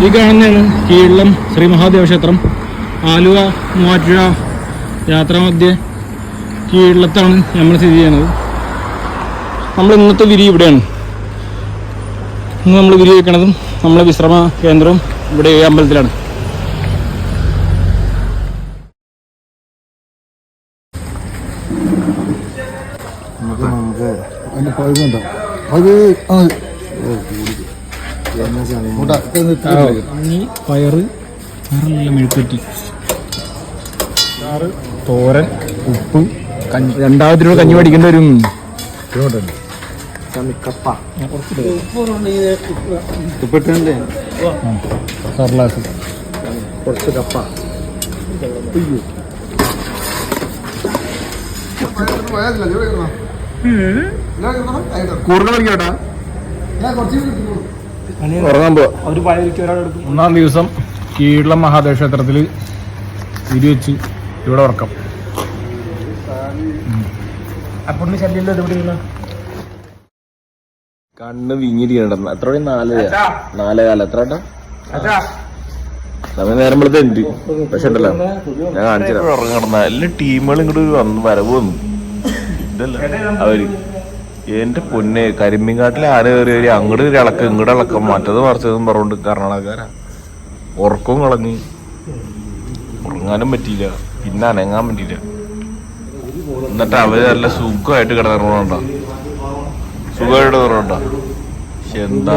ഈ കാണുന്നതാണ് കീഴിലം ശ്രീ മഹാദേവ ക്ഷേത്രം. ആലുവ മൂവാറ്റുപുഴ യാത്രാമധ്യേ കീഴിലത്താണ് നമ്മൾ സ്ഥിതി ചെയ്യുന്നത്. നമ്മൾ ഇന്നത്തെ വിരി ഇവിടെയാണ്. ഇന്ന് നമ്മൾ വിരി വയ്ക്കണതും നമ്മളെ വിശ്രമ കേന്ദ്രവും ഇവിടെ ഈ അമ്പലത്തിലാണ്. പയറ് മെഴുക്കുറ്റി, തോരൻ, ഉപ്പ്, കഞ്ഞി. രണ്ടാമത്തിലൂടെ കഞ്ഞി പഠിക്കേണ്ടി വരും. കുറച്ച് കപ്പ. കൂടുതൽ പഠിക്കട്ടാ. ഒന്നാം ദിവസം കീഴിലം മഹാദേവ ക്ഷേത്രത്തിൽ വിരിവെച്ച് ഇവിടെ ഉറക്കം. അപ്പൊന്ന് ശല്യം കണ്ണ് വിങ്ങിരിക്കണ്ട. എത്ര മണി? 4:15. എത്ര കേട്ടാ സമയം നേരമ്പളത്തെ ഉണ്ട്. പക്ഷെ ഉണ്ടല്ലോ ഞാൻ കാണിച്ചു ഉറങ്ങണ എല്ലാ ടീമുകളും ഇങ്ങോട്ട് വന്ന് വരവ് വന്നു. ഇതല്ല അവര് എന്റെ പൊന്നെ കരിമ്പിൻകാട്ടിലെ ആന കയറി അങ്ങോട്ട് ഒരു ഇളക്കം ഇങ്ങോട്ട് ഇളക്കം മറ്റത് മറിച്ചതും പറഞ്ഞുകൊണ്ട് കർണാടകക്കാരാ. ഉറക്കവും കളഞ്ഞ് ഉറങ്ങാനും പറ്റിയില്ല, പിന്നെ അനങ്ങാൻ പറ്റിയില്ല. എന്നിട്ട് അവര് നല്ല സുഖമായിട്ട് കിടന്നിറങ്ങണുണ്ടോ, സുഖമായിട്ട് കിടന്നിറങ്ങുണ്ടോ. പക്ഷെ എന്താ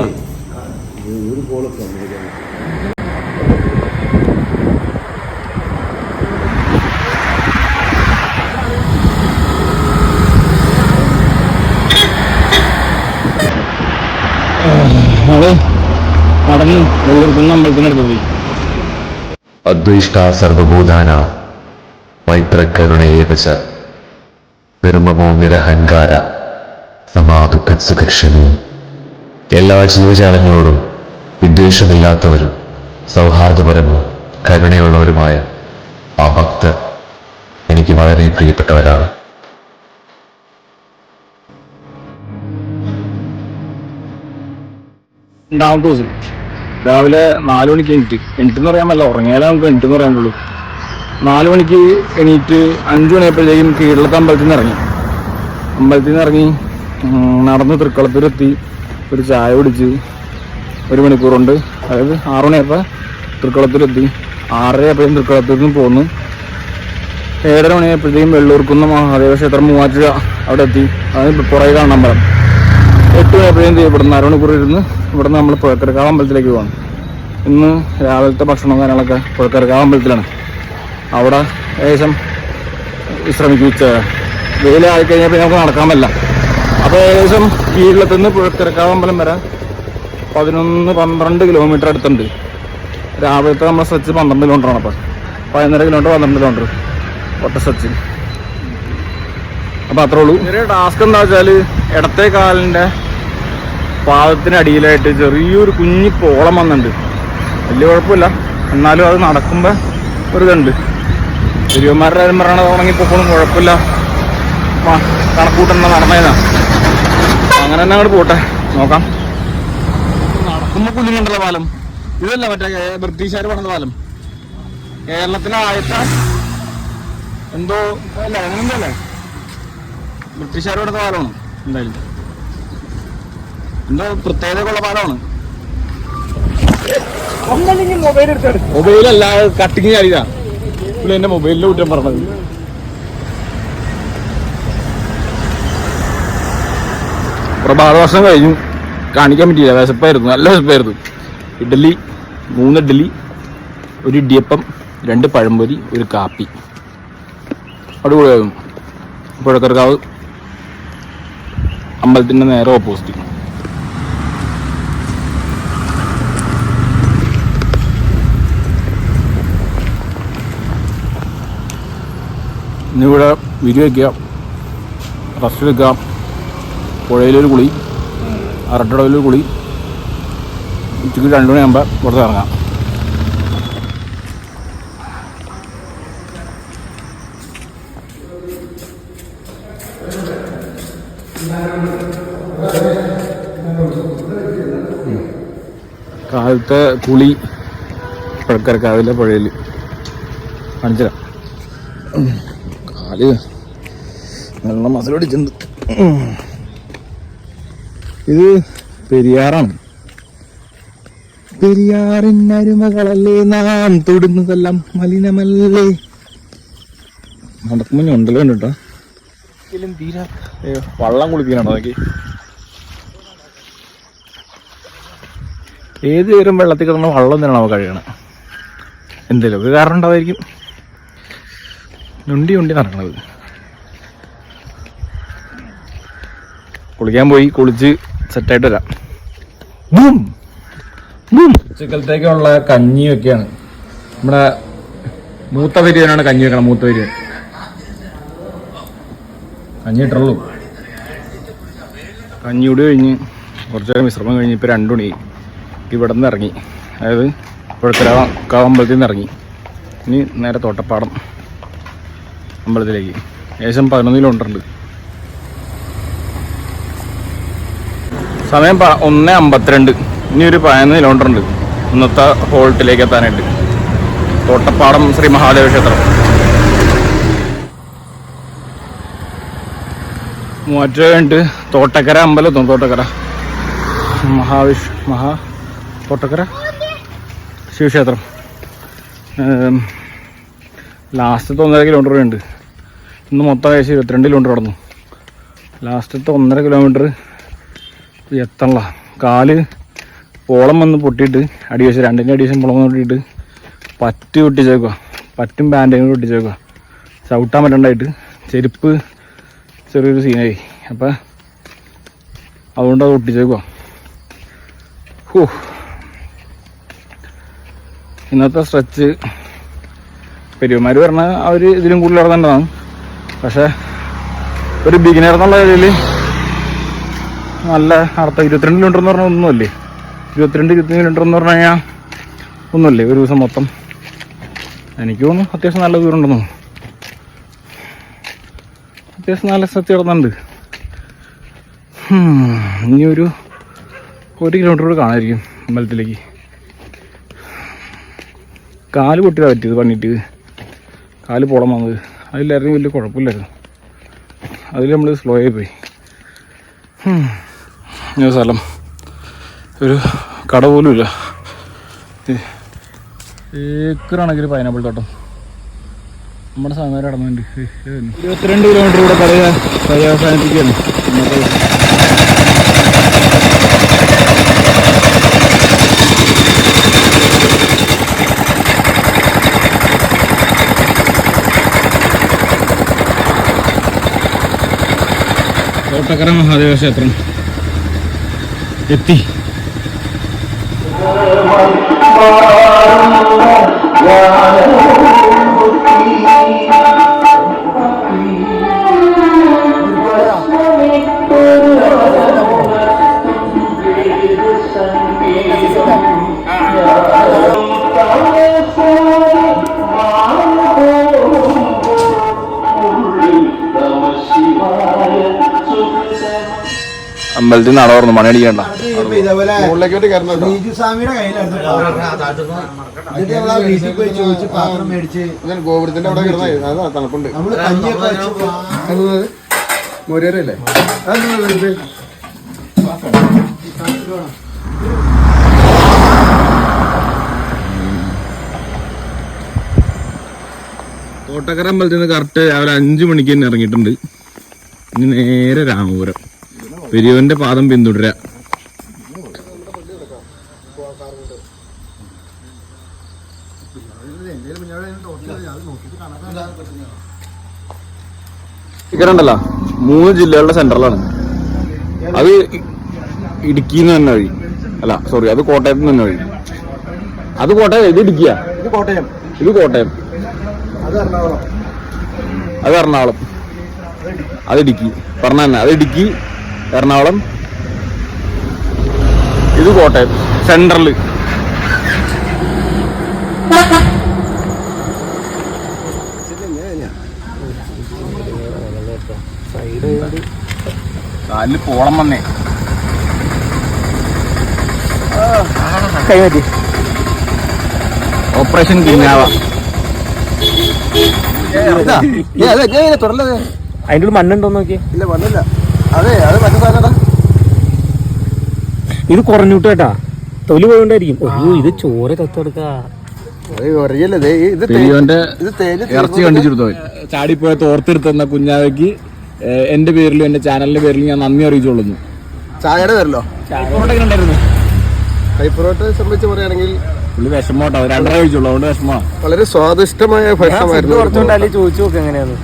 അദ്വേഷ്ട സർവഭൂതാന മൈത്രകരുണയേവച നിർമ്മമോ നിരഹങ്കാര സമാദുഃഖസുഖക്ഷമി. എല്ലാ ജീവജാലങ്ങളോടും വിദ്വേഷമില്ലാത്തവരും സൗഹാർദ്ദപരവും കരുണയുള്ളവരുമായ ആ ഭക്തർ എനിക്ക് വളരെ പ്രിയപ്പെട്ടവരാണ്. രണ്ടാമത്തെ ദിവസം രാവിലെ 4 മണിക്ക് എണീറ്റ് പറയാൻ പറ്റില്ല, ഉറങ്ങിയാലേ നമുക്ക് എണീറ്റെന്ന് പറയാനുള്ളൂ. 4 മണിക്ക് എണീറ്റ് 5 മണിയപ്പോഴത്തേക്കും കീഴിലത്തെ അമ്പലത്തിൽ നിന്ന് ഇറങ്ങി നടന്ന് തൃക്കളത്തൂരെത്തി. ഒരു ചായ കുടിച്ച് 1 മണിക്കൂർ കൊണ്ട്, അതായത് 6 മണിയപ്പോൾ തൃക്കളത്തൂരെത്തി. 6:30 തൃക്കളത്തൂരിൽ നിന്ന് പോന്ന് 7:30 മണിയായപ്പോഴത്തേക്കും വെള്ളൂർക്കുന്ന മഹാദേവ ക്ഷേത്രം മൂവാറ്റുപുഴ അവിടെ എത്തി. അത് പുറകെ കാണാൻ അമ്പലം. 8 മണിയപ്പോഴത്തേക്കും ഇവിടുന്ന് 1/2 മണിക്കൂർ ഇരുന്ന് ഇവിടുന്ന് നമ്മൾ പുഴക്കരക്കാവ് അമ്പലത്തിലേക്ക് പോകണം. ഇന്ന് രാവിലത്തെ ഭക്ഷണവും കാര്യങ്ങളൊക്കെ പുഴക്കരക്കാവ് അമ്പലത്തിലാണ്. അവിടെ ഏകദേശം വിശ്രമിക്കുക. വെയിലായി കഴിഞ്ഞപ്പോൾ നമുക്ക് നടക്കാൻ പറ്റില്ല. അപ്പോൾ ഏകദേശം കീഴിലത്തുനിന്ന് പുഴക്കരക്കാവ് അമ്പലം വരെ 11-12 കിലോമീറ്റർ അടുത്തുണ്ട്. രാവിലത്തെ നമ്മുടെ സ്ട്രെച്ച് 12 കിലോമീറ്ററാണ്. അപ്പോൾ 11.5 കിലോമീറ്റർ 12 കിലോമീറ്റർ ഒറ്റ സ്ട്രെച്ച്. അപ്പോൾ അത്രേ ഉള്ളൂ. ചെറിയ ടാസ്ക് എന്താ വെച്ചാൽ ഇടത്തെ കാലിൻ്റെ പാദത്തിനടിയിലായിട്ട് ചെറിയൊരു കുഞ്ഞി പോളം വന്നിട്ടുണ്ട്. വലിയ കുഴപ്പമില്ല, എന്നാലും അത് നടക്കുമ്പോൾ ഒരു ഇതുണ്ട്. ചെറിയന്മാരുടെ കാര്യം പറയണത് ഉണങ്ങിപ്പോക്കോളും കുഴപ്പമില്ല, കണക്കൂട്ടെന്നാ നടന്നേനാ. അങ്ങനെ തന്നെ അങ്ങോട്ട് പോട്ടെ, നോക്കാം. നടക്കുമ്പോൾ കുഞ്ഞുണ്ടല്ലോ പാലം. ഇതല്ല മറ്റേ ബ്രിട്ടീഷുകാർ പണിത പാലം. കേരളത്തിലെ ആദ്യത്തെ എന്തോ അല്ല അങ്ങനെയല്ലേ ബ്രിട്ടീഷുകാർ പണിത പാലമാണ്. എന്തായാലും എന്തോ പ്രത്യേകതയുള്ള പാലമാണ്. മൊബൈലല്ല, കട്ടിങ് അറിയാ. ഇവിടെ എന്റെ മൊബൈലിന്റെ കുറ്റം പറഞ്ഞത്. പ്രഭാത വർഷം കഴിഞ്ഞു, കാണിക്കാൻ പറ്റിയില്ല. വിശപ്പായിരുന്നു, നല്ല വിശപ്പായിരുന്നു. 3 ഇഡ്ഡലി, 1 ഇടിയപ്പം, 2 പഴംപൊരി, 1 കാപ്പി. അടിപൊളിയായിരുന്നു. പുഴക്കരക്കാവ് അമ്പലത്തിന്റെ നേരെ ഓപ്പോസിറ്റ്. ഇന്നിവിടെ വിരി വയ്ക്കുക, റസ്റ്റ് എടുക്കുക, പുഴയിലൊരു കുളി, അരട്ടടവിലൊരു കുളി. ഉച്ചയ്ക്ക് 2 മണിയാകുമ്പോൾ പുറത്ത് ഇറങ്ങാം. കാലത്തെ കുളി പുഴക്കരക്കാവിലെ പുഴയിൽ കാണിച്ചുതരാം. കാല് നല്ല മസിൽ പിടിച്ചിട്ടുണ്ട്. ഇത് പെരിയാറാണ്. പെരിയാറിനരുമകളല്ലേ നാം തൊടുന്നതെല്ലാം മലിനമല്ലേ. നടക്കുമ്പോ ഞൊണ്ടല്ലോ ഉണ്ട് കേട്ടോ. വള്ളം കുളിക്കാനാണോ നോക്കി? ഏത് നേരം വെള്ളത്തിൽ കിടന്ന വള്ളം തന്നെയാണ് നമുക്ക് കഴിയണം. എന്തെങ്കിലും ഒരു കാരണം ഉണ്ടാവായിരിക്കും. ഞൊണ്ടി നടക്കണത്. കുളിക്കാൻ പോയി കുളിച്ച് സെറ്റായിട്ട് വരാം. ഉച്ചക്കലത്തേക്കുള്ള കഞ്ഞിയൊക്കെയാണ്. നമ്മുടെ മൂത്ത പരിവനാണ് കഞ്ഞി വെക്കണം. മൂത്ത പരിവൻ കഞ്ഞി ഇട്ടുള്ളൂ. കഞ്ഞി കൂടി കഴിഞ്ഞ് കുറച്ച് നേരം വിശ്രമം കഴിഞ്ഞ് ഇപ്പോൾ 2 മണി ഇവിടെ നിന്ന് ഇറങ്ങി. അതായത് പുഴക്കര അമ്പലത്തിൽ നിന്ന് ഇറങ്ങി. ഇനി നേരെ തോട്ടപ്പാടം അമ്പലത്തിലേക്ക്. ഏകദേശം 11 കിലോമീറ്റർ. സമയം 1:52. ഇനി ഒരു 11 കിലോമീറ്റർ ഉണ്ട് ഇന്നത്തെ ഹോൾട്ടിലേക്ക് എത്താനായിട്ട്. തോട്ടപ്പാടം ശ്രീ മഹാദേവ ക്ഷേത്രം. മൂവാറ്റുപുഴ കഴിഞ്ഞിട്ട് തോട്ടക്കര അമ്പലം എത്തും. തോട്ടക്കര തോട്ടക്കര ശിവക്ഷേത്രം. ലാസ്റ്റത്തെ 1.5 കിലോമീറ്റർ ഉണ്ട്. ഇന്ന് മൊത്തം ഏകദേശം 22 കിലോമീറ്റർ കടന്നു. ലാസ്റ്റത്തെ 1.5 കിലോമീറ്റർ എത്തണല്ല. കാല് പോളം വന്ന് പൊട്ടിയിട്ട് അടിവശം 2ൻ്റെ അടിവശം പോളം വന്ന് പൊട്ടിയിട്ട് പറ്റ് പൊട്ടിച്ചേക്കുക. പറ്റും പാൻറ്റും പൊട്ടിച്ചേക്കുക. ചവിട്ടാൻ പറ്റണ്ടായിട്ട് ചെരുപ്പ് ചെറിയൊരു സീനായി. അപ്പം അതുകൊണ്ട് അത് ഒട്ടിച്ചേക്കുക. ഇന്നത്തെ സ്ട്രെച്ച് പെരുമാർ പറഞ്ഞാൽ അവർ ഇതിലും കൂടുതൽ നടന്നതാണ്. പക്ഷേ ഒരു ബിഗിനർ എന്നുള്ള രീതിയിൽ നല്ല അർത്ഥം. 22 കിലോമീറ്റർ എന്ന് പറഞ്ഞാൽ ഒന്നുമല്ലേ. 22-23 കിലോമീറ്റർ എന്ന് പറഞ്ഞു കഴിഞ്ഞാൽ ഒന്നുമല്ലേ ഒരു ദിവസം മൊത്തം. എനിക്ക് തോന്നുന്നു അത്യാവശ്യം നല്ല ദൂരം ഉണ്ടെന്നു. അത്യാവശ്യം നല്ല സ്ഥലത്ത് കിടന്നുണ്ട്. ഇനി ഒരു 1 കിലോമീറ്റർ കൂടെ കാണാതിരിക്കും അമ്പലത്തിലേക്ക്. കാല് പൊട്ടിയതാണ് പറ്റിയത്. പണിയിട്ട് കാല് പോളം വന്നത്. അതിലായിരുന്നു വലിയ കുഴപ്പമില്ലായിരുന്നു. അതിൽ നമ്മൾ സ്ലോ ആയി പോയി. സ്ഥലം ഒരു കട പോലും ഇല്ല. ഏക്കറാണെങ്കിൽ പൈനാപ്പിൾ തോട്ടം. നമ്മുടെ സമയം കടന്നുണ്ട്. 22 കിലോമീറ്റർ കൂടെ പര്യവസാനിപ്പിക്കുകയാണ്. തോട്ടക്കര മഹാദേവ ക്ഷേത്രം എത്തി. അമ്പലത്തിൽ നട തുറന്നു. മണി അടിക്കണ്ട. ഗോപുരത്തിന്റെ അവിടെ തണുപ്പുണ്ട്. മോരല്ലേ തോട്ടക്കര അമ്പലത്തിൽ നിന്ന് കറക്റ്റ് രാവിലെ 5 മണിക്ക് തന്നെ ഇറങ്ങിയിട്ടുണ്ട്. ഇനി നേരെ രാമപുരം പെരിയോന്റെ പാദം പിന്തുടരുക. ഇക്കറുണ്ടല്ലോ 3 ജില്ലകളുടെ സെന്ററിലാണ്. അത് ഇടുക്കിന്ന് തന്നെ വഴി. അല്ല സോറി, അത് കോട്ടയത്ത് നിന്ന് തന്നെ വഴി. അത് കോട്ടയം. ഇത് ഇടുക്കിയാ. ഇത് കോട്ടയം. അത് എറണാകുളം. അത് ഇടുക്കി. പറഞ്ഞ തന്നെ അത് ഇടുക്കി, എറണാകുളം. ഇത് കോട്ടയം സെൻട്രല്. കാലില് പോളം വന്നേ. കൈ പറ്റി ഓപ്പറേഷൻ കുഞ്ഞാവ. അതിൻ്റെ ഉള്ളിൽ മണ്ണുണ്ടോ നോക്കിയേ. ഇല്ല വന്നില്ല. അതെ അത് മറ്റേ സാധനം. ഇത് കുറഞ്ഞുട്ട് കേട്ടാ, തൊലി പോയോണ്ടായിരിക്കും. അയ്യോ ഇത് ചോര തത്തെടുക്ക. പെരിയോന്റെ ഇറച്ചി കണ്ടിച്ചെടുത്തോ. ചാടിപ്പോയ തോർത്തെടുത്തുന്ന കുഞ്ഞാവയ്ക്ക് എന്റെ പേരിലും എന്റെ ചാനലിന്റെ പേരിലും ഞാൻ നന്ദി അറിയിച്ചോളുന്നു. ചായയുടെ പേരല്ലോ കൈപ്പൊറോട്ടയെ സംബന്ധിച്ച് പറയുകയാണെങ്കിൽ പുള്ളി വിഷമോട്ടോ, 2.5 കഴിച്ചുള്ളൂ, അതുകൊണ്ട് വിഷമമാണ്. വളരെ സ്വാദിഷ്ടമായ ഭക്ഷണമായിരുന്നു. ചോദിച്ചു നോക്ക് എങ്ങനെയാന്ന്.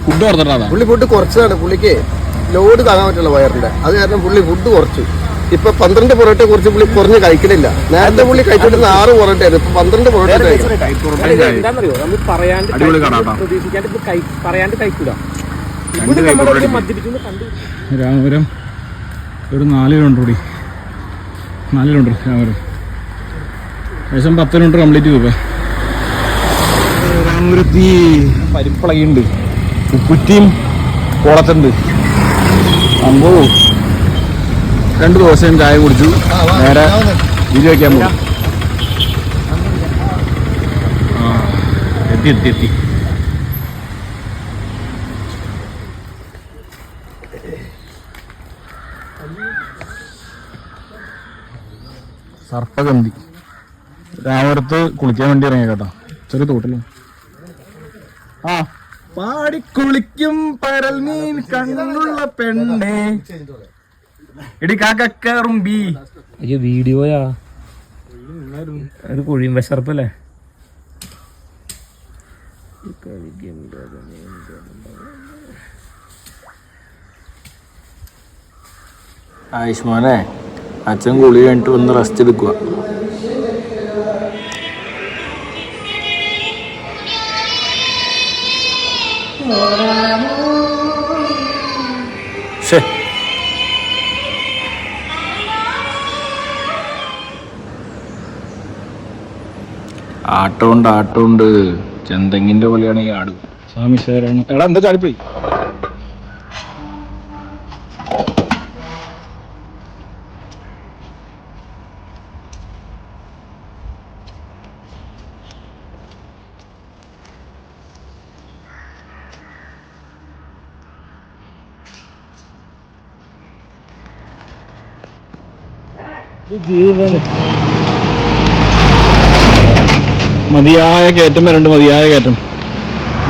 ഫുഡ് ഓർത്തിട്ടാ പുള്ളി ഫുഡ് കുറച്ചതാണ്. പുള്ളിക്ക് ലോഡ് താങ്ങാൻ പറ്റുള്ള വയറിന്റെ, അത് കാരണം പുള്ളി ഫുഡ് കുറച്ചു. ഇപ്പൊ 12 പൊറോട്ടയെ കുറിച്ച് പുള്ളി കുറഞ്ഞ് കഴിക്കണില്ല. നേരത്തെ പുള്ളി കഴിച്ചിട്ടുള്ള 6 പൊറോട്ട ആയിരുന്നു, ഇപ്പൊ 12 പൊറോട്ട എന്താണെന്നറിയോ, നമ്മൾ പറയാണ്ട് പ്രതീക്ഷിക്കാണ്ട് പറയാണ്ട് കഴിക്കൂല. മദ്യപിച്ചു കണ്ടു. രാമപുരം ഒരു 4 കിലോമീറ്റർ കൂടി, 4 കിലോമീറ്റർ രാമപുരം ഏകദേശം 10 കിലോമീറ്റർ കംപ്ലീറ്റ് ചെയ്തു. ഇപ്പം രാമപുരത്തി പരിപ്പളയുണ്ട്, ഉപ്പുറ്റിയും കോളത്തുണ്ട്. സംഭവം 2 ദിവസം ചായ കുടിച്ചു, നേരെ വീഡിയോ വയ്ക്കാൻ പോകും. എത്തി സർപ്പഗന്ധി. രാമപുരത്ത് കുളിക്കാൻ വേണ്ടി ഇറങ്ങിയ കേട്ടോ, ചെറിയ തോട്ടില്. ആ പാടിക്കുളിക്കും പരൽ മീൻ കണ്ണുള്ള പെണ്ണേ ഇടി കാക്കറുമ്പി. അയ്യോ വീഡിയോയാ, ഒരു കുഴിയും വിശർപ്പല്ലേ. ആയുഷ്മാനെ, അച്ഛൻ കുളി കഴിഞ്ഞിട്ട് വന്ന് റെസ്റ്റ് എടുക്കുക. ആട്ടമുണ്ട് ചെന്തെങ്ങിന്റെ പോലെയാണ് ഈ ആട്. സ്വാമി ശരണം. എടാ എന്താ ചാടിപ്പോയി? മതിയായ കയറ്റം വരണ്ട്, മതിയായ കയറ്റം.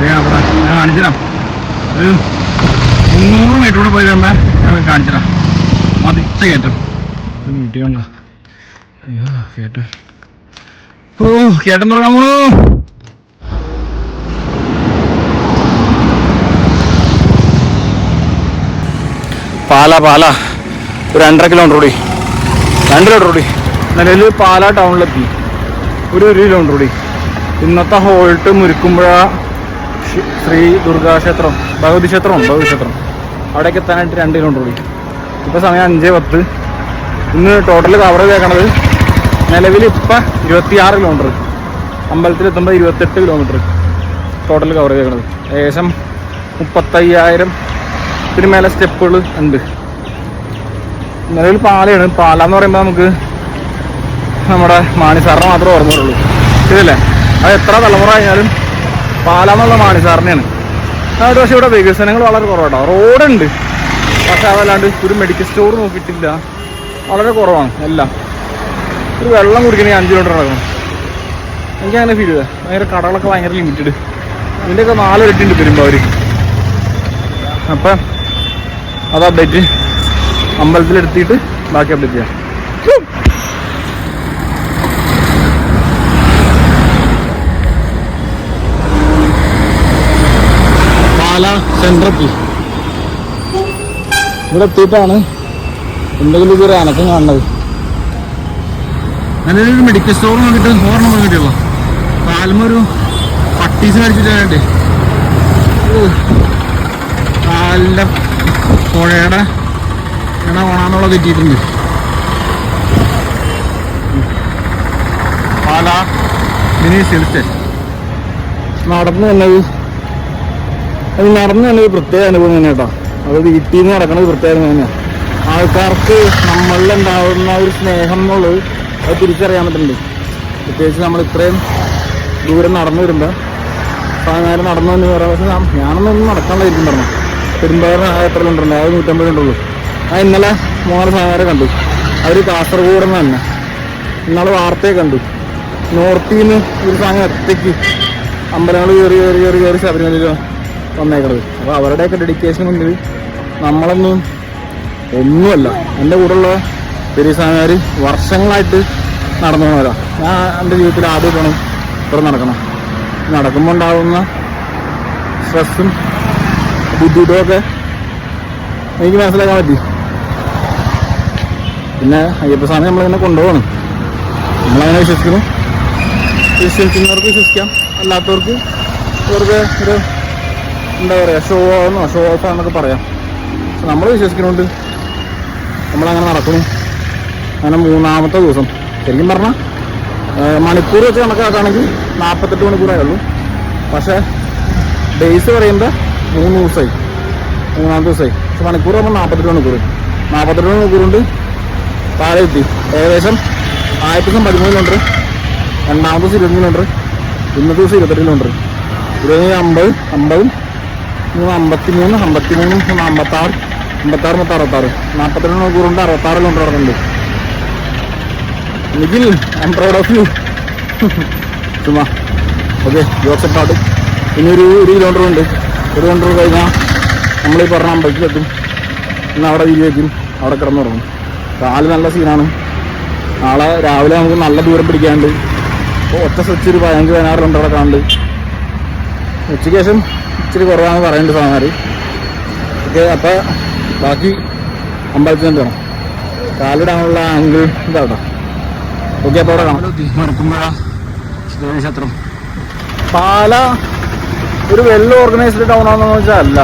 ഞാൻ കാണിച്ചുതരാം. ഒരു 300 മീറ്റർ കൂടെ പോയി കഴിയുമ്പോൾ ഞാൻ കാണിച്ചുതരാം. മതിച്ച കയറ്റം കിട്ടിയോണ്ട. അയ്യോ കയറ്റം, കയറ്റം തുടങ്ങാമോ? പാല ഒരു 2.5 കിലോമീറ്റർ കൂടി, 2 കിലോമീറ്റർ കൂടി. നിലവിൽ പാല ടൗണിലെത്തി. ഒരു കിലോമീറ്റർ കൂടി. ഇന്നത്തെ ഹോൾട്ട് മുരിക്കുമ്പുഴ ശ്രീ ദുർഗാക്ഷേത്രം, ഭഗവതി ക്ഷേത്രം അവിടേക്ക് എത്താനായിട്ട് 2 കിലോമീറ്റർ കൂടി. ഇപ്പോൾ സമയം 5:10. ഇന്ന് ടോട്ടൽ കവർ ചെയ്തേക്കണത് നിലവിൽ ഇപ്പം 26 കിലോമീറ്റർ. അമ്പലത്തിലെത്തുമ്പോൾ 28 കിലോമീറ്റർ ടോട്ടൽ കവർ ചെയ്തേക്കണത്. ഏകദേശം 35,000 മേലെ സ്റ്റെപ്പുകൾ ഉണ്ട്. നിലവിൽ പാലയാണ്. പാലാന്ന് പറയുമ്പോൾ നമുക്ക് നമ്മുടെ മാണിസാറിനെ മാത്രമേ ഓർമ്മ വരുള്ളൂ, ശരിയല്ലേ? അത് എത്ര തലമുറ കഴിഞ്ഞാലും പാലാന്നുള്ള മാണിസാറിനെയാണ്. അതായത് പക്ഷേ ഇവിടെ വികസനങ്ങൾ വളരെ കുറവാട്ടോ. റോഡുണ്ട്, പക്ഷെ അതല്ലാണ്ട് ഒരു മെഡിക്കൽ സ്റ്റോർ നോക്കിയിട്ടില്ല, വളരെ കുറവാണ് എല്ലാം. ഒരു വെള്ളം കുടിക്കണമെങ്കിൽ 5 കിലോമീറ്റർ നടക്കണം. എനിക്കങ്ങനെ ഫീൽ ചെയ്തത്. ഭയങ്കര കടകളൊക്കെ ഭയങ്കര ലിമിറ്റഡ്. ഇതിൻ്റെയൊക്കെ 4 ഇരട്ടി ഉണ്ട് വരുമ്പോൾ അവർ. അപ്പം അത് അപ്ഡേറ്റ് അമ്പലത്തിലെടുത്തിട്ട് ബാക്കി അപ്ഡേറ്റ് ചെയ്യാം. പാല സെൻട്രൽ ഇവിടെ എത്തിയിട്ടാണ് എന്തെങ്കിലും ഇതൊരു അനക്കം കാണുന്നത്. നല്ലൊരു മെഡിക്കൽ സ്റ്റോർ നോക്കിയിട്ട് 4 നമ്പർ കിട്ടിയുള്ളൂ. കാലുമൊരു പട്ടീസ് കഴിച്ചിട്ടേ കാലിൻ്റെ പുഴയുടെ ഇട ഓണാന്നുള്ള തെറ്റിയിട്ടുണ്ട്. പാല മിനി സ്റ്റേഷൻ നടന്നു തന്നെ ഒരു പ്രത്യേക അനുഭവം തന്നെ കേട്ടോ. അത് വീട്ടിൽ നിന്ന് നടക്കുന്നത് പ്രത്യേക അനുഭവം തന്നെയാണ്. ആൾക്കാർക്ക് നമ്മളിലുണ്ടാവുന്ന ഒരു സ്നേഹം എന്നുള്ളത് അത് തിരിച്ചറിയാൻ പറ്റുന്നുണ്ട്. പ്രത്യേകിച്ച് നമ്മൾ ഇത്രയും ദൂരം നടന്നു വരുമ്പോൾ നേരം നടന്നു എന്ന് പറയാം. പക്ഷെ ഞാനൊന്നും നടക്കാനുള്ളതായിരിക്കും പറഞ്ഞു. പെരുമ്പാറിന് എത്ര ഉണ്ടല്ലോ, അത് 150 ഉണ്ടുള്ളൂ. ഞാൻ ഇന്നലെ 3 സാധനം കണ്ടു. അവർ കാസർഗോഡ് നിന്ന് തന്നെ ഇന്നാൾ വാർത്തയെ കണ്ടു. നോർത്തിൽ നിന്ന് ഒരു സാധനം ഒറ്റയ്ക്ക് അമ്പലങ്ങൾ കയറി ശബരിമലയിൽ വന്നേക്കണത്. അപ്പോൾ അവരുടെയൊക്കെ ഡെഡിക്കേഷൻ കൊണ്ട് നമ്മളൊന്നും ഒന്നുമല്ല. എൻ്റെ കൂടെയുള്ള പെരിയ സാധനക്കാർ വർഷങ്ങളായിട്ട് നടന്നു പോകാം. ഞാൻ എൻ്റെ ജീവിതത്തിൽ ആദ്യമായിട്ടാണ് ഇവിടെ നടക്കണം. നടക്കുമ്പോൾ ഉണ്ടാകുന്ന സ്ട്രെസ്സും ബുദ്ധിമുട്ടും ഒക്കെ എനിക്ക് മനസ്സിലാക്കാൻ പറ്റി. പിന്നെ അയ്യപ്പസ്വാമി നമ്മളിങ്ങനെ കൊണ്ടുപോകണം. നമ്മളങ്ങനെ വിശ്വസിക്കുന്നു. വിശ്വസിക്കുന്നവർക്ക് വിശ്വസിക്കാം, അല്ലാത്തവർക്ക് ഇവർക്ക് ഒരു എന്താ പറയുക ഷോ ഓഫ് ആണെന്നൊക്കെ പറയാം. പക്ഷെ നമ്മൾ വിശ്വസിക്കുന്നുണ്ട്, നമ്മളങ്ങനെ നടക്കുന്നു. അങ്ങനെ 3-ാമത്തെ ദിവസം ശരിക്കും പറഞ്ഞാൽ മണിക്കൂർ വെച്ച് കണക്കാക്കുകയാണെങ്കിൽ 48 മണിക്കൂറേ ഉള്ളൂ. പക്ഷേ ഡേയ്സ് പറയുമ്പോൾ 3 ദിവസമായി, 3-ാമത്തെ ദിവസമായി. പക്ഷെ മണിക്കൂർ ആകുമ്പോൾ 48 മണിക്കൂർ. 48 മണിക്കൂർ കൊണ്ട് താഴെ എത്തി. ഏകദേശം ആദ്യത്തെ ദിവസം 13 കിലോമീറ്റർ, രണ്ടാമത്തെ ദിവസം 20 കിലോമീറ്റർ, ഇന്നത്തെ ദിവസം 22 കിലോമീറ്റർ. 50, 50, 53, 53, 56, 56, 42 മണിക്കൂർ കൊണ്ട് 66 കിലോമീറ്റർ നടക്കുന്നുണ്ട്. Nikhil, I am proud of you. ചുമ്മാ ഓക്കെ, ജോക്സെപ്പാട്ട്. ഇനി ഒരു കിലോമീറ്റർ ഉണ്ട്. 1 കിലോമീറ്റർ കഴിഞ്ഞാൽ നമ്മളീ പറഞ്ഞ അമ്പലത്തിലെത്തും. ഇന്ന് അവിടെ വീതി വയ്ക്കും, അവിടെ കിടന്നുറങ്ങും. കാല് നല്ല സീനാണ്. നാളെ രാവിലെ നമുക്ക് നല്ല ദൂരം പിടിക്കാണ്ട്. അപ്പോൾ ഒറ്റ സ്വിച്ച് ഒരു 15-16 കിലോമീറ്റർ അവിടെ കാണുന്നുണ്ട്. ഉച്ചയ്ക്ക് ശേഷം ഇച്ചിരി കുറവാണെന്ന് പറയുന്നുണ്ട് സാധനം. ഓക്കെ, അപ്പോൾ ബാക്കി അമ്പലത്തിൽ നിന്ന് വേണം കാലിടാനുള്ള ആംഗിൾ ഇതാട്ടോ. ഓക്കെ, അപ്പോൾ അവിടെ കാണാം. മറക്കുമ്പോഴ ക്ഷേത്രം പാല ഒരു വെൽ ഓർഗനൈസ്ഡ് ടൗൺ ആണെന്ന് വെച്ചാൽ അല്ല,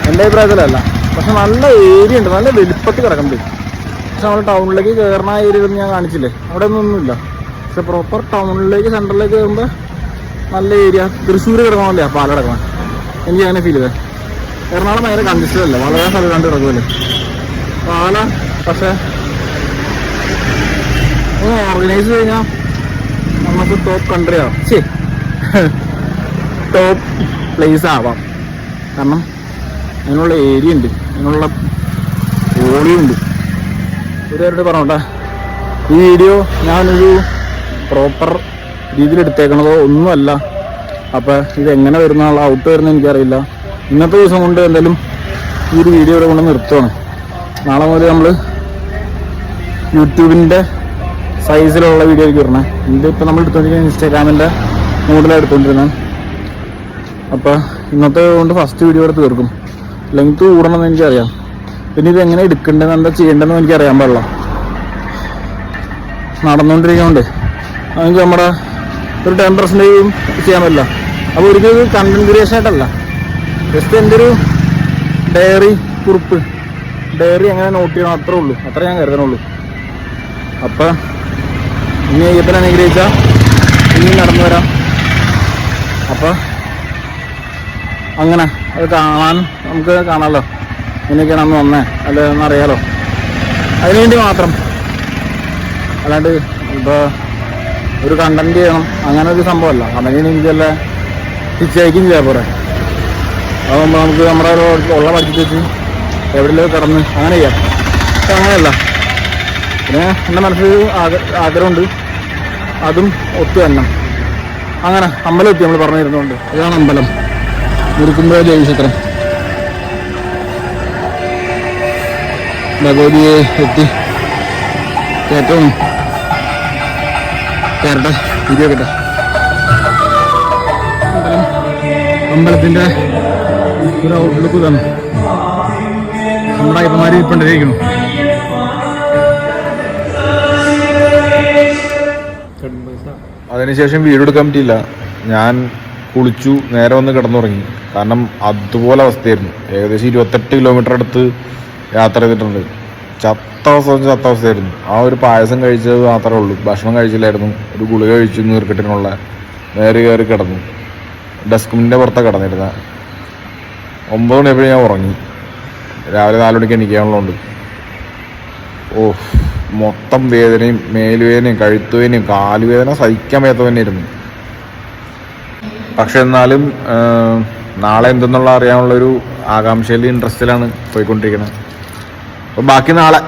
എൻ്റെ അഭിപ്രായത്തിലല്ല. പക്ഷെ നല്ല ഏരിയ ഉണ്ട്, നല്ല വലിപ്പത്തിൽ കിടക്കുന്നുണ്ട്. പക്ഷെ നമ്മൾ ടൗണിലേക്ക് കയറുന്ന ഏരിയ ഒന്നും ഞാൻ കാണിച്ചില്ലേ, അവിടെ ഒന്നുമില്ല. പക്ഷെ പ്രോപ്പർ ടൗണിലേക്ക് സെൻറ്ററിലേക്ക് കയറുമ്പോൾ നല്ല ഏരിയ. തൃശ്ശൂർ കിടക്കണമല്ലേ പാല കിടക്കണം, എനിക്ക് അങ്ങനെ ഫീൽ ചെയ്തത്. എറണാകുളം ഭയങ്കര കൺജസ്റ്റഡ് അല്ല, വളരെ സ്ഥലം കണ്ട് കിടക്കുമല്ലേ പാല. പക്ഷേ ഓർഗനൈസ് കഴിഞ്ഞാൽ നമുക്ക് ടോപ്പ് കൺട്രി ആവാം, ടോപ്പ് പ്ലേസ് ആവാം. കാരണം അതിനുള്ള ഏരിയ ഉണ്ട്, അതിനുള്ള വോളിയം ഉണ്ട്. ഒരു പേരോട് പറഞ്ഞോട്ടെ, ഈ വീഡിയോ ഞാനൊരു പ്രോപ്പർ രീതിയിൽ എടുത്തേക്കണതോ ഒന്നുമല്ല. അപ്പോൾ ഇതെങ്ങനെ വരുന്നുള്ള ഔട്ട് വരുന്ന എനിക്കറിയില്ല. ഇന്നത്തെ ദിവസം കൊണ്ട് എന്തായാലും ഈ ഒരു വീഡിയോ ഇവിടെ കൊണ്ട് നിർത്തുകയാണ്. നാളെ മുതൽ നമ്മൾ യൂട്യൂബിൻ്റെ സൈസിലുള്ള വീഡിയോ ആയിരിക്കും വരണേ. ഇതിപ്പോൾ നമ്മൾ എടുത്തുകൊണ്ടിരിക്കുന്നത് ഇൻസ്റ്റാഗ്രാമിൻ്റെ മോഡലാണ് എടുത്തുകൊണ്ടിരുന്നത്. അപ്പോൾ ഇന്നത്തെ കൊണ്ട് ഫസ്റ്റ് വീഡിയോ ഇവിടെ തീർക്കും. ലെങ്ത് കൂടണമെന്ന് എനിക്കറിയാം. പിന്നെ ഇതെങ്ങനെ എടുക്കേണ്ടതെന്ന് എന്താ ചെയ്യേണ്ടതെന്ന് എനിക്കറിയാൻ പാടില്ല. നടന്നുകൊണ്ടിരിക്കുന്നുണ്ട് നമുക്ക് നമ്മുടെ ഒരു 10% ചെയ്യാൻ പറ്റില്ല. അപ്പോൾ ഒരിക്കലും കണ്ടന്റ് ക്രിയേഷൻ ആയിട്ടല്ല, ജസ്റ്റ് എൻ്റെ ഒരു ഡയറി കുറിപ്പ്, ഡയറി എങ്ങനെ നോട്ട് ചെയ്യണം അത്രേ ഉള്ളൂ, അത്ര ഞാൻ കരുതണുള്ളൂ. അപ്പം ഇനി അയ്യപ്പനെ അനുഗ്രഹിച്ചാൽ ഇനി നടന്നു വരാം. അപ്പം അങ്ങനെ അത് കാണാൻ നമുക്ക് കാണാമല്ലോ, ഇങ്ങനെയൊക്കെയാണ് അന്ന് വന്നേ അല്ല എന്നറിയാലോ. അതിനുവേണ്ടി മാത്രം, അല്ലാണ്ട് ഇപ്പോൾ ഒരു കണ്ടന്റ് ചെയ്യണം അങ്ങനെ ഒരു സംഭവമല്ല. കണ്ടന്റ് എനിക്കല്ല തിരിച്ചയക്കും ചെയ്യാൻ പോരെ. അതാകുമ്പോൾ നമുക്ക് നമ്മുടെ ഉള്ള ബഡ്ജറ്റ് വെച്ച് എവിടെയെങ്കിലും കിടന്ന് അങ്ങനെ ചെയ്യാം. പക്ഷെ അങ്ങനെയല്ല. പിന്നെ എൻ്റെ മനസ്സിൽ ആഗ്രഹമുണ്ട്, അതും ഒത്തു തന്നെ. അങ്ങനെ അമ്പലം എത്തി നമ്മൾ പറഞ്ഞിരുന്നുണ്ട്. ഇതാണ് അമ്പലം, മുരുക്കുമ്പുഴ ദേവീക്ഷേത്രം. ഭഗവതിയെ എത്തി കയറ്റവും കയറട്ടെ, വീഡിയോ കേട്ടെ. അമ്പലത്തിൻ്റെ ഒരു ഔട്ട്ലുക്ക് തന്നെ നമ്മുടെ അയ്യപ്പന്മാർ ഇരിപ്പണ്ടിരിക്കുന്നു. അതിനുശേഷം വീഡിയോ എടുക്കാൻ പറ്റിയില്ല. ഞാൻ കുളിച്ചു, നേരെ വന്ന് കിടന്നുറങ്ങി. കാരണം അതുപോലെ അവസ്ഥയായിരുന്നു. ഏകദേശം 28 കിലോമീറ്റർ അടുത്ത് യാത്ര ചെയ്തിട്ടുണ്ട്. ചത്ത അവസ്ഥയായിരുന്നു. ആ ഒരു പായസം കഴിച്ചത് മാത്രമേ ഉള്ളൂ, ഭക്ഷണം കഴിച്ചില്ലായിരുന്നു. ഒരു ഗുളിക കഴിച്ചു നീർക്കെട്ടിനുള്ള. നേരെ കയറി കിടന്നു. ഡസ്ക്ബിൻ്റെ പുറത്താണ് കിടന്നിരുന്നത്. 9 മണിയായപ്പോഴും ഞാൻ ഉറങ്ങി. രാവിലെ 4 മണിക്ക് എണീക്കാനുള്ളതുകൊണ്ട് മൊത്തം വേദനയും മേലുവേദനയും കഴുത്തുവേദനയും കാലുവേദന സഹിക്കാൻ വയ്യാത്ത തന്നെയായിരുന്നു. പക്ഷെ എന്നാലും നാളെ എന്തെന്നുള്ള അറിയാനുള്ളൊരു ആകാംക്ഷയിൽ ഇൻട്രസ്റ്റിലാണ് പോയിക്കൊണ്ടിരിക്കുന്നത്. അപ്പോൾ ബാക്കി നാളെ